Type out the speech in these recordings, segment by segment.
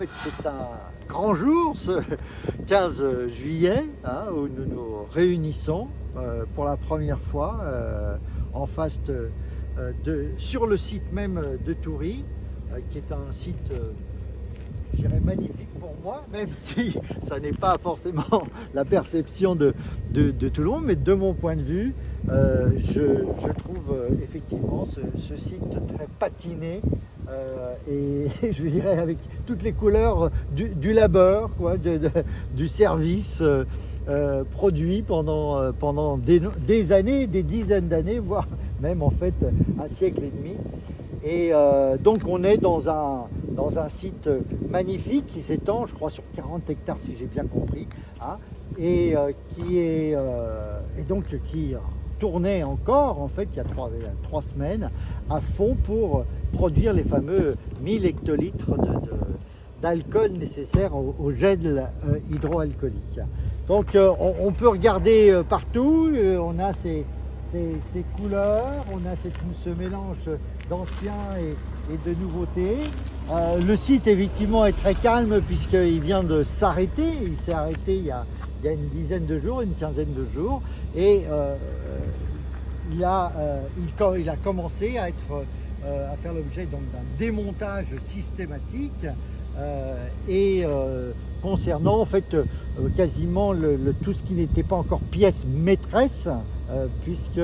En fait, c'est un grand jour, ce 15 juillet, où nous nous réunissons pour la première fois en face sur le site même de Toury, qui est un site, je dirais, magnifique pour moi, même si ça n'est pas forcément la perception de tout le monde, mais de mon point de vue, je trouve effectivement ce site très patiné. Et je dirais avec toutes les couleurs du labeur, quoi, du service produit pendant des années, des dizaines d'années, voire même en fait un siècle et demi. Et donc on est dans un site magnifique qui s'étend, je crois, sur 40 hectares si j'ai bien compris, et donc qui tournait encore en fait il y a trois semaines à fond pour produire les fameux 1000 hectolitres d'alcool nécessaires au gel hydroalcoolique. Donc on peut regarder partout, on a ces couleurs, on a ce mélange d'anciens et de nouveautés. Le site effectivement est très calme puisqu'il vient de s'arrêter, il s'est arrêté il y a une dizaine de jours, une quinzaine de jours, et il a commencé à faire l'objet d'un démontage systématique concernant en fait quasiment tout ce qui n'était pas encore pièce maîtresse, puisque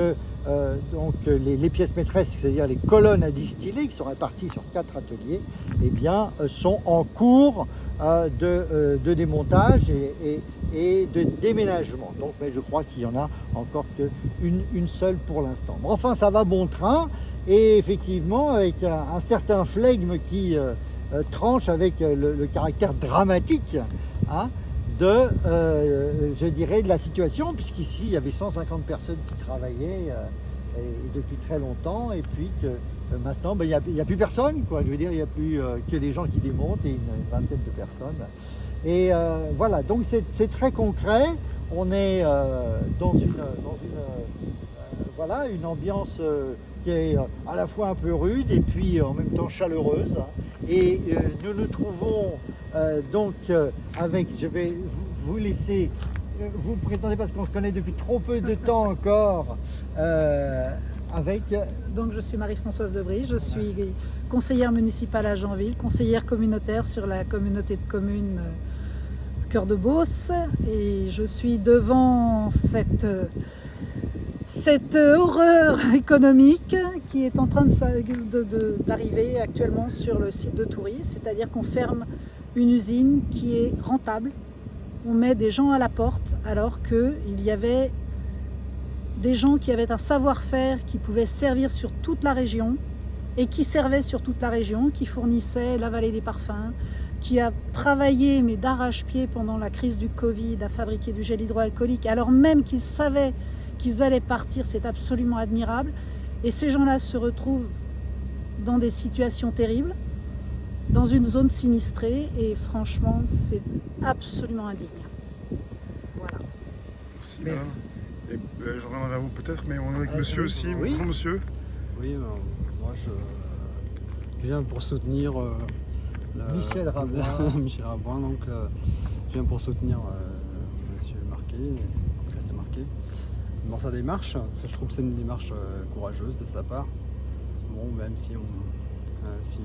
donc les pièces maîtresses, c'est-à-dire les colonnes à distiller qui sont réparties sur 4 ateliers, eh bien, sont en cours de démontage et de déménagement. Donc, mais je crois qu'il n'y en a encore qu'une seule pour l'instant. Mais enfin, ça va bon train, et effectivement, avec un certain flegme qui tranche avec le caractère dramatique je dirais, de la situation, puisqu'ici, il y avait 150 personnes qui travaillaient et depuis très longtemps, et puis que maintenant, il n'y a plus personne, quoi. Je veux dire, il n'y a plus que les gens qui démontent et une vingtaine de personnes. Et voilà, donc c'est très concret. On est dans une ambiance qui est à la fois un peu rude et puis en même temps chaleureuse. Et nous nous trouvons donc avec, je vais vous laisser vous présenter parce qu'on se connaît depuis trop peu de temps encore, avec... Donc je suis Marie-Françoise Lebris, je suis conseillère municipale à Janville, conseillère communautaire sur la communauté de communes Cœur de Beauce, et je suis devant cette horreur économique qui est en train d'arriver actuellement sur le site de Toury, c'est-à-dire qu'on ferme une usine qui est rentable, on met des gens à la porte alors qu'il y avait des gens qui avaient un savoir-faire qui pouvait servir sur toute la région et qui servait sur toute la région, qui fournissait la vallée des parfums, qui a travaillé mais d'arrache-pied pendant la crise du Covid à fabriquer du gel hydroalcoolique alors même qu'ils savaient qu'ils allaient partir. C'est absolument admirable. Et ces gens-là se retrouvent dans des situations terribles, dans une zone sinistrée, et franchement, c'est absolument indigne. Voilà. Merci. Et je reviendrai vers vous peut-être, mais on est avec monsieur aussi. Oui. Bonjour monsieur. Oui, moi je viens pour soutenir Michel Ravoin. Michel Ravoin, donc je viens pour soutenir monsieur Marquet, dans sa démarche. Je trouve que c'est une démarche courageuse de sa part. Bon, même si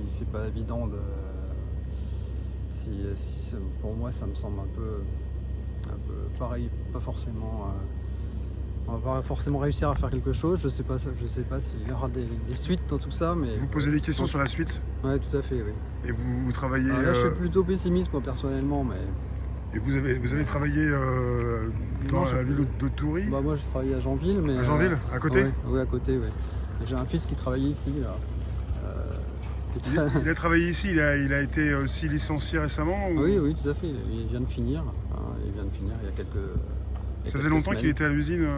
c'est pas évident pour moi ça me semble un peu pareil, pas forcément. On va pas forcément réussir à faire quelque chose. Je sais pas s'il y aura des suites dans tout ça, mais Vous posez des questions sur la suite? Ouais, tout à fait, oui. Et vous travaillez... Là, je suis plutôt pessimiste moi personnellement, mais... Et vous avez travaillé dans la ville de Toury? Bah moi j'ai travaillé à Janville, mais... À Janville, à côté? Oui, à côté, oui. J'ai un fils qui travaille ici, là. Il a travaillé ici, il a été aussi licencié récemment ou... Oui, tout à fait. Il vient de finir. Il y a quelques... Ça faisait longtemps qu'il était à l'usine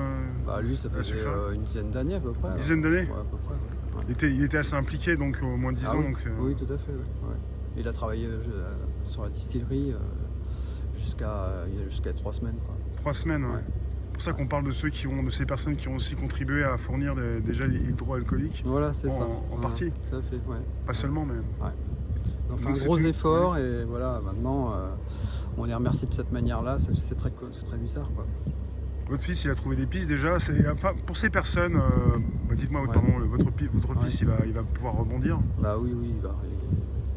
Bah lui, ça faisait une dizaine d'années à peu près. Une dizaine d'années? Ouais, à peu près. Ouais. Il était assez impliqué, donc au moins 10 ans. Oui. Donc Oui, tout à fait. Oui. Ouais. Il a travaillé sur la distillerie jusqu'à 3 semaines. Quoi. 3 semaines, ouais. C'est pour ça qu'on parle de ces personnes qui ont aussi contribué à fournir des gels hydroalcooliques. Voilà, c'est ça. En partie. Tout à fait, ouais. Pas seulement, mais... Ouais. On fait Donc, un c'est gros une- effort et voilà, maintenant on les remercie de cette manière-là, c'est très bizarre quoi. Votre fils, il a trouvé des pistes déjà. Enfin, pour ces personnes, dites-moi, Ouais. pardon, votre Ouais. fils, il va pouvoir rebondir. Bah oui,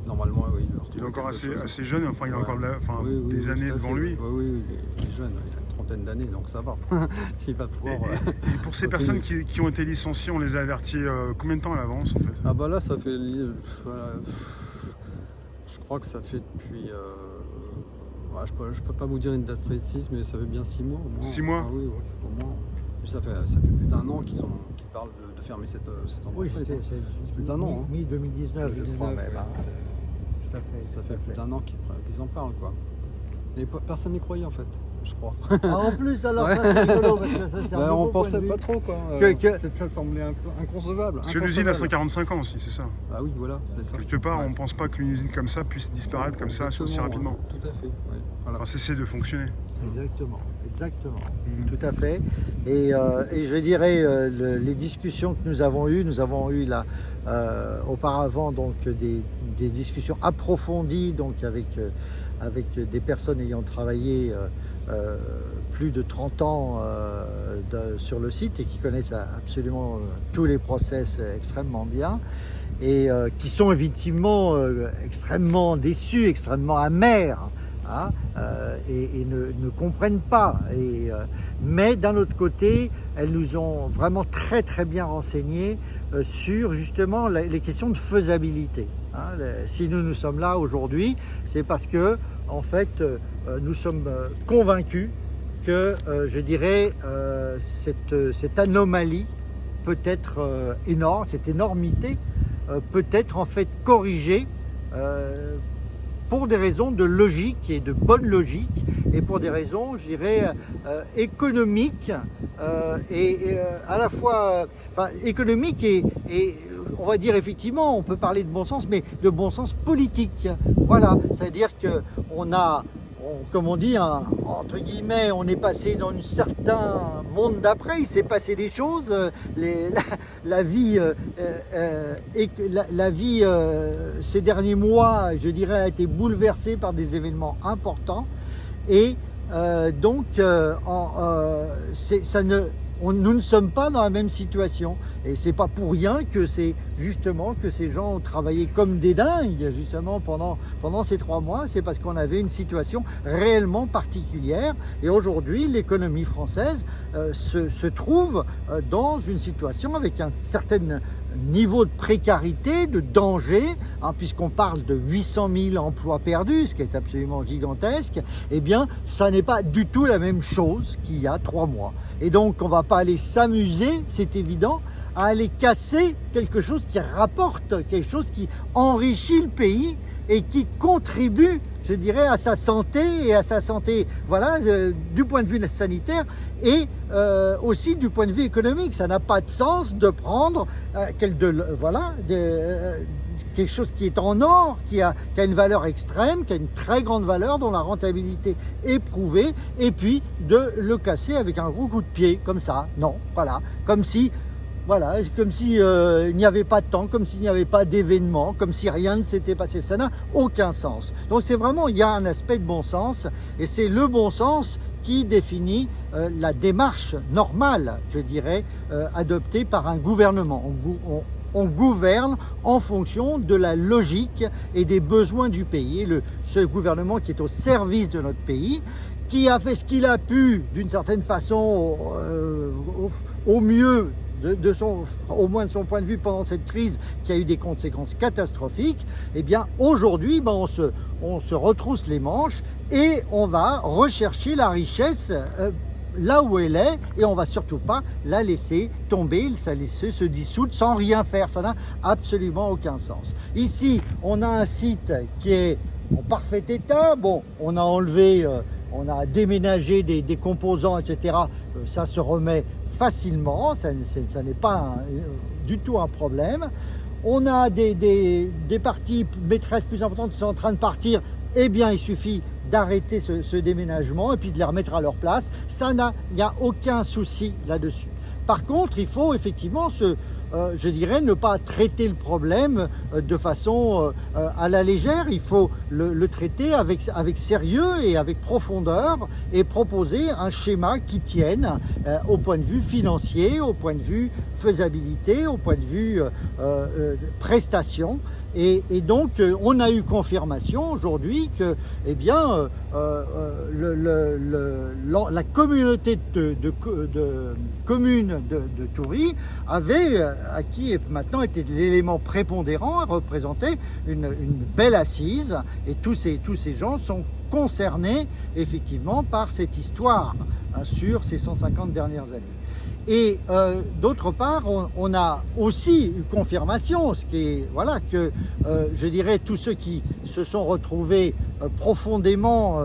normalement oui. va Il est retrouver encore quelque chose. assez jeune, enfin, il a Ouais. encore Oui, des oui, années tout à devant fait. lui. Oui, il est jeune, il a une trentaine d'années, donc ça va. Il va pouvoir. Et pour ces personnes qui ont été licenciées, on les a avertis combien de temps à l'avance en fait? Ah bah là, ça fait. Voilà, je crois que ça fait depuis. Je peux pas vous dire une date précise, mais ça fait bien 6 mois au moins. 6 mois? Ah oui, au moins. Puis ça fait plus d'un an qu'ils parlent de fermer cette Oui, entreprise. c'est plus d'un an, hein. mi-2019, je crois 2019, même. ouais. Hein. Tout à fait. Ça tout fait à plus fait. d'un an qu'ils en parlent, quoi. Et personne n'y croyait en fait, je crois. Ah, en plus, alors Ouais. ça c'est rigolo parce que ça c'est un Bah, nouveau on point pensait de vue. pas trop quoi. Ça semblait un peu inconcevable. Parce que l'usine a inconcevable. 145 ans aussi, c'est ça. Ah oui, voilà, c'est ça. Quelque part, Ouais. on ne pense pas qu'une usine comme ça puisse disparaître comme ça aussi Exactement, rapidement. Tout à fait, oui. Voilà. Enfin, cesser de fonctionner. Exactement. Mhm. Tout à fait. Et je dirais, les discussions que nous avons eues là auparavant donc des discussions approfondies donc avec des personnes ayant travaillé plus de 30 ans sur le site et qui connaissent absolument tous les process extrêmement bien et qui sont effectivement extrêmement déçus, extrêmement amers. Hein, et ne comprennent pas. Mais d'un autre côté, elles nous ont vraiment très très bien renseignés sur justement les questions de faisabilité. Hein. Si nous sommes là aujourd'hui, c'est parce que en fait, nous sommes convaincus que, je dirais, cette anomalie peut être énorme, cette énormité peut être en fait corrigée pour des raisons de logique et de bonne logique et pour des raisons, je dirais, économiques et à la fois économiques et on va dire effectivement, on peut parler de bon sens, mais de bon sens politique. Voilà, c'est-à-dire que comme on dit, entre guillemets, on est passé dans un certain monde d'après, il s'est passé des choses, la vie ces derniers mois, je dirais, a été bouleversée par des événements importants et nous ne sommes pas dans la même situation et c'est pas pour rien que c'est justement que ces gens ont travaillé comme des dingues justement pendant ces 3 mois. C'est parce qu'on avait une situation réellement particulière et aujourd'hui l'économie française se trouve dans une situation avec un certain niveau de précarité, de danger, hein, puisqu'on parle de 800 000 emplois perdus, ce qui est absolument gigantesque. Eh bien, ça n'est pas du tout la même chose qu'il y a 3 mois. Et donc, on ne va pas aller s'amuser, c'est évident, à aller casser quelque chose qui rapporte, quelque chose qui enrichit le pays et qui contribue, je dirais, à sa santé voilà, du point de vue sanitaire et aussi du point de vue économique. Ça n'a pas de sens de prendre quelque chose qui est en or, qui a une valeur extrême, qui a une très grande valeur, dont la rentabilité est prouvée, et puis de le casser avec un gros coup de pied, comme ça. Non, voilà, comme si il n'y avait pas de temps, comme s'il n'y avait pas d'événement, comme si rien ne s'était passé. Ça n'a aucun sens. Donc c'est vraiment, il y a un aspect de bon sens, et c'est le bon sens qui définit la démarche normale, je dirais, adoptée par un gouvernement. On gouverne en fonction de la logique et des besoins du pays. Et ce gouvernement qui est au service de notre pays, qui a fait ce qu'il a pu, d'une certaine façon, au mieux, au moins de son point de vue pendant cette crise qui a eu des conséquences catastrophiques, eh bien aujourd'hui on se retrousse les manches et on va rechercher la richesse là où elle est et on va surtout pas la laisser tomber, la laisser se dissoudre sans rien faire. Ça n'a absolument aucun sens. Ici on a un site qui est en parfait état. Bon, on a enlevé, on a déménagé des composants, etc. Ça se remet facilement, ça n'est pas du tout un problème. On a des parties maîtresses plus importantes qui sont en train de partir, eh bien il suffit d'arrêter ce déménagement et puis de les remettre à leur place. Il n'y a aucun souci là-dessus. Par contre, il faut effectivement je dirais, ne pas traiter le problème de façon à la légère. Il faut le traiter avec sérieux et avec profondeur et proposer un schéma qui tienne au point de vue financier, au point de vue faisabilité, au point de vue prestation. Et donc, on a eu confirmation aujourd'hui que, eh bien, la communauté de communes de Toury avait, à qui maintenant était l'élément prépondérant, représentait une belle assise. Et tous ces gens sont concernés, effectivement, par cette histoire sur ces 150 dernières années. Et d'autre part, on a aussi eu confirmation, ce qui est, voilà, que je dirais tous ceux qui se sont retrouvés profondément,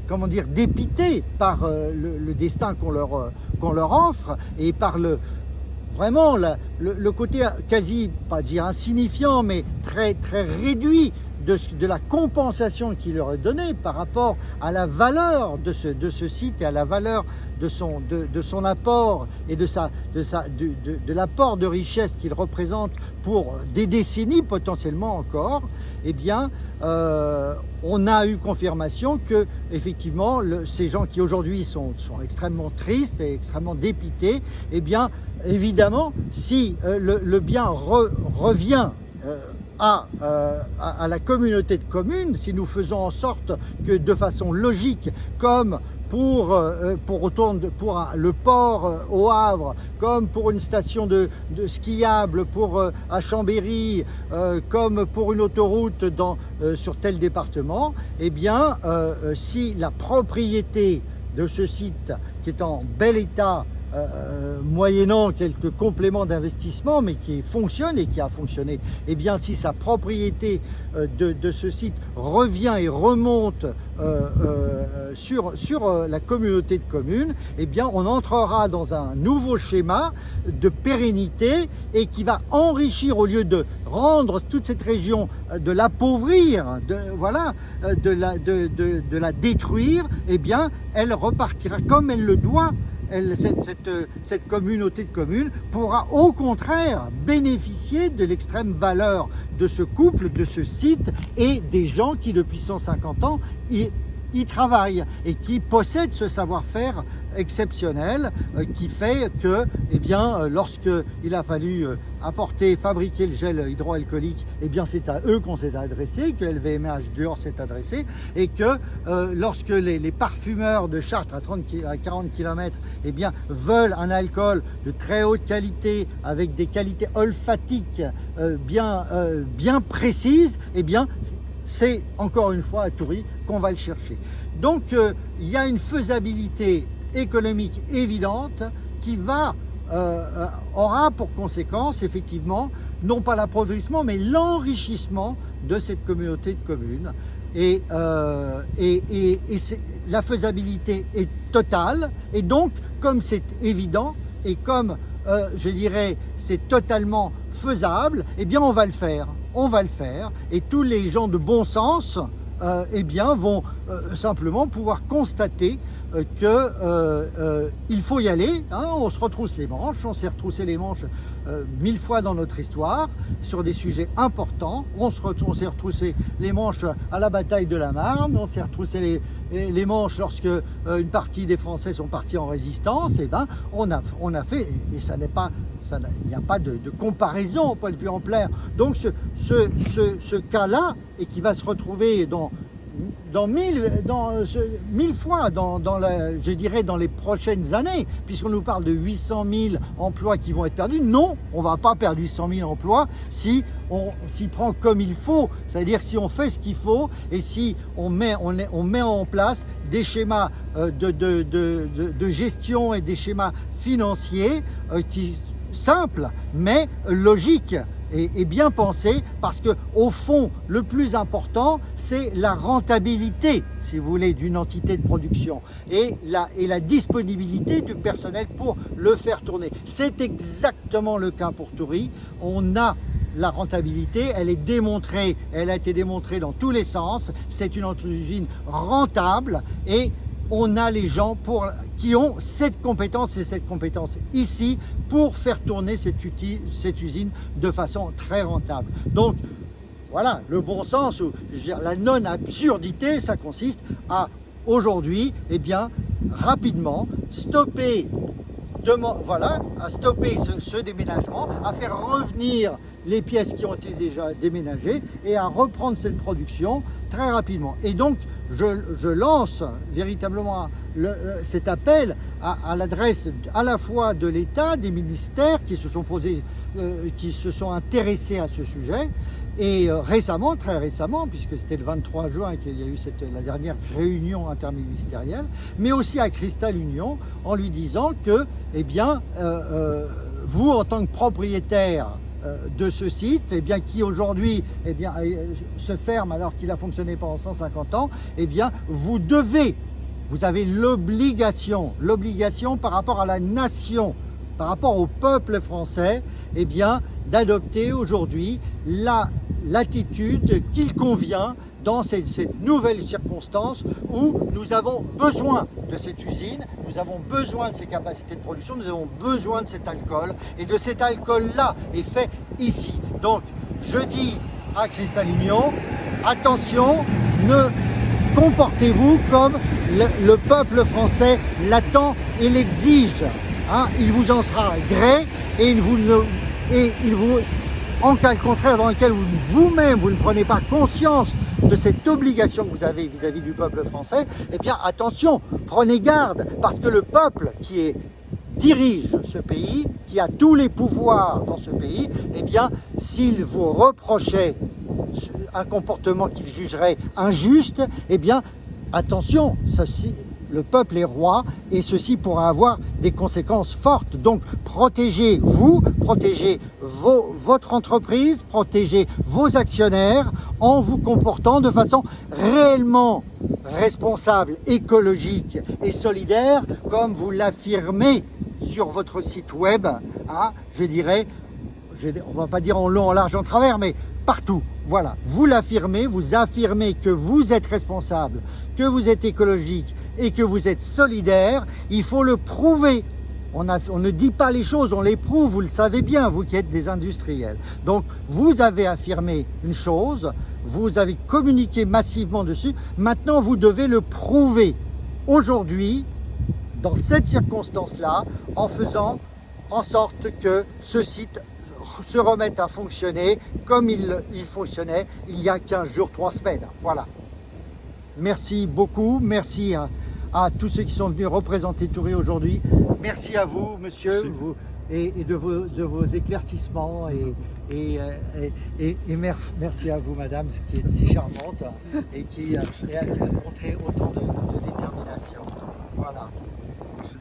comment dire, dépités par le destin qu'on leur offre et par vraiment le côté quasi, pas dire insignifiant, mais très très réduit de la compensation qui leur est donnée par rapport à la valeur de ce site et à la valeur de son apport et de l'apport de richesse qu'il représente pour des décennies potentiellement encore, eh bien, on a eu confirmation que, effectivement, ces gens qui aujourd'hui sont extrêmement tristes et extrêmement dépités, eh bien, évidemment, si le bien revient à la communauté de communes, si nous faisons en sorte que de façon logique, comme pour le port au Havre, comme pour une station de skiable à Chambéry, comme pour une autoroute sur tel département, eh bien, si la propriété de ce site qui est en bel état, moyennant quelques compléments d'investissement, mais qui fonctionne et qui a fonctionné, eh bien, si sa propriété de ce site revient et remonte sur la communauté de communes, eh bien, on entrera dans un nouveau schéma de pérennité et qui va enrichir, au lieu de rendre toute cette région, de l'appauvrir, de la détruire, eh bien, elle repartira comme elle le doit. Cette communauté de communes pourra au contraire bénéficier de l'extrême valeur de ce couple, de ce site et des gens qui depuis 150 ans y travaillent et qui possèdent ce savoir-faire exceptionnel qui fait que, eh bien, lorsqu'il a fallu fabriquer le gel hydroalcoolique, eh bien, c'est à eux qu'on s'est adressé, que LVMH Dior s'est adressé, et que lorsque les parfumeurs de Chartres à 40 km, eh bien, veulent un alcool de très haute qualité avec des qualités olfatiques bien précises, eh bien, c'est encore une fois à Toury qu'on va le chercher. Donc, il y a une faisabilité économique évidente qui aura pour conséquence, effectivement, non pas l'appauvrissement, mais l'enrichissement de cette communauté de communes. Et la faisabilité est totale. Et donc, comme c'est évident et comme, je dirais, c'est totalement faisable, eh bien, on va le faire. On va le faire. Et tous les gens de bon sens, eh bien, vont simplement pouvoir constater qu'il faut y aller, hein, on se retrousse les manches, on s'est retroussé les manches 1000 fois dans notre histoire sur des sujets importants, on s'est retroussé les manches à la bataille de la Marne, on s'est retroussé les manches lorsque une partie des Français sont partis en résistance, et ben on a fait, et il n'y a pas de comparaison au point de vue ampleur. Donc ce cas-là, et qui va se retrouver dans 1000 fois, je dirais dans les prochaines années, puisqu'on nous parle de 800 000 emplois qui vont être perdus. Non, on ne va pas perdre 800 000 emplois si on s'y prend comme il faut, c'est-à-dire si on fait ce qu'il faut et si on met en place des schémas de gestion et des schémas financiers simples mais logiques et bien pensé, parce que au fond, le plus important, c'est la rentabilité, si vous voulez, d'une entité de production et la disponibilité du personnel pour le faire tourner. C'est exactement le cas pour Toury. On a la rentabilité, elle est démontrée, elle a été démontrée dans tous les sens. C'est une usine rentable et on a les gens qui ont cette compétence et cette compétence ici pour faire tourner cette usine de façon très rentable. Donc voilà, le bon sens, ou je veux dire, la non-absurdité, ça consiste à aujourd'hui, eh bien, rapidement stopper à stopper ce déménagement, à faire revenir les pièces qui ont été déjà déménagées et à reprendre cette production très rapidement. Et donc, je lance véritablement cet appel à l'adresse à la fois de l'État, des ministères qui se sont intéressés à ce sujet, et récemment, très récemment, puisque c'était le 23 juin qu'il y a eu la dernière réunion interministérielle, mais aussi à Cristal Union, en lui disant que, eh bien, vous, en tant que propriétaire de ce site, eh bien, qui aujourd'hui, eh bien, se ferme alors qu'il a fonctionné pendant 150 ans, eh bien, vous avez l'obligation par rapport à la nation, par rapport au peuple français, eh bien, d'adopter aujourd'hui l'attitude qu'il convient dans cette nouvelle circonstance où nous avons besoin de cette usine, nous avons besoin de ses capacités de production, nous avons besoin de cet alcool, et de cet alcool-là est fait ici. Donc, je dis à Cristal Union, attention, comportez-vous comme le peuple français l'attend et l'exige. Hein, il vous en sera gré et en cas contraire dans lequel vous-même vous ne prenez pas conscience de cette obligation que vous avez vis-à-vis du peuple français, eh bien attention, prenez garde, parce que le peuple qui dirige ce pays, qui a tous les pouvoirs dans ce pays, eh bien s'il vous reprochait un comportement qu'il jugerait injuste, eh bien attention, le peuple est roi et ceci pourra avoir des conséquences fortes. Donc protégez-vous, protégez votre entreprise, protégez vos actionnaires en vous comportant de façon réellement responsable, écologique et solidaire, comme vous l'affirmez sur votre site web, hein, je dirais, on va pas dire en long, en large, en travers, mais partout. Voilà, vous l'affirmez, vous affirmez que vous êtes responsable, que vous êtes écologique et que vous êtes solidaire. Il faut le prouver. On ne dit pas les choses, on les prouve, vous le savez bien, vous qui êtes des industriels. Donc, vous avez affirmé une chose, vous avez communiqué massivement dessus. Maintenant, vous devez le prouver aujourd'hui, dans cette circonstance-là, en faisant en sorte que ce site se remette à fonctionner comme il fonctionnait il y a 15 jours, 3 semaines. Voilà. Merci beaucoup. Merci à tous ceux qui sont venus représenter Toury aujourd'hui. Merci à vous, monsieur, et de vos éclaircissements. Et merci à vous, madame, qui est si charmante et qui a montré autant de détermination. Voilà. Merci.